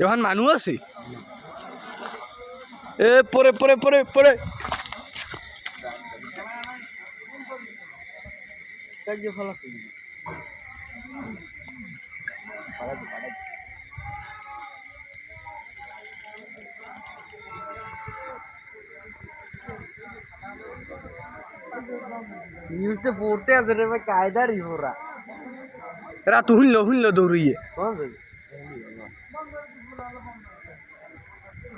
এখন মানুষ আছে এ পরে পরে পরে পরে নিউজে পড়তে আছে রে ভাই কায়দার ইহরা রাত হুইল দৌড়িয়ে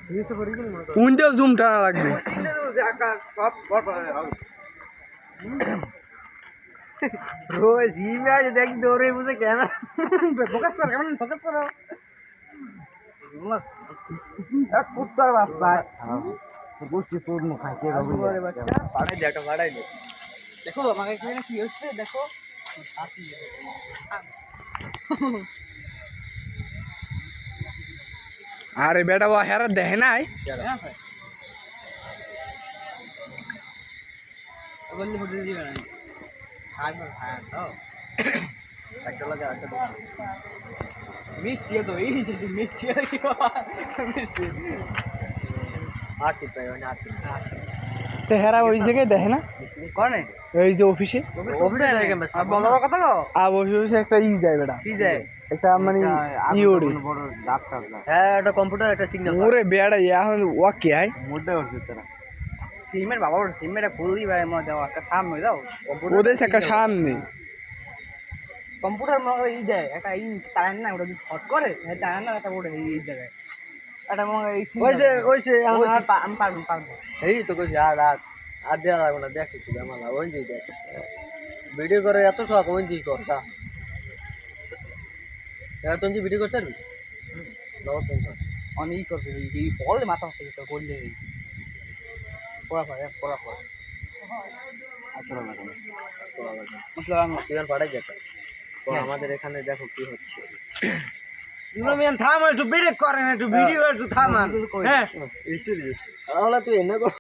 নিউজে পড়ি কি মনে কোনটাও জুম টানা লাগবে রোজ ইমেজ দেখ দৌড়ে বুঝে ক্যামেরা ফোকাস করো এক কুত্তার বাচ্চা গোষ্ঠী চোদ মুখ খাইতে বাচ্চা পাড়াই দে একটা পাড়াই দে দেখো আমাকে এখানে কি হচ্ছে দেখো আরে বেটা ও হেরা দেখে নাই বললে ফুটে দিবে না আগে ভাই তো একটা লাগা একটা মিষ্টি তো এই যে মিষ্টি আর কি মিষ্টি আচ্ছা তাই না আচ্ছা তো হেরা ওই জায়গায় দেখে না কোনে এই যে অফিসে আর বলার কথা তো অবশ্যই একটা যায় বেটা কি যায় একটা মানে ইউরি বড় ডাক্তার হ্যাঁ একটা কম্পিউটার একটা সিগন্যাল ওরে বেড়া এখন ও কে আই মোটা হচ্ছে তারা সিমের বাবা সিমের ফুল দি ভাই মা দাও একটা সামনে দাও ওদের একটা সামনে কম্পিউটার মনে এই দেয় একটা এই তার না ওটা যদি শর্ট করে তার না একটা ওটা এই জায়গায় এটা মনে এই ওইছে আমি পারবো এই তো কইছি আর দেয়া লাগবে না দেখছি তুই আমার ওই যে দেখ ভিডিও করে এত শখ ওই যে করতা এরা তুই ভিডিও করতে পারবি অনেক করবে এই বল মাথা হচ্ছে তো করলে পড়া পাঠাই যেটা তো আমাদের এখানে দেখো কি হচ্ছে থাম একটু ব্রেক করেন একটু ভিডিও একটু থামান হ্যাঁ তুই এনে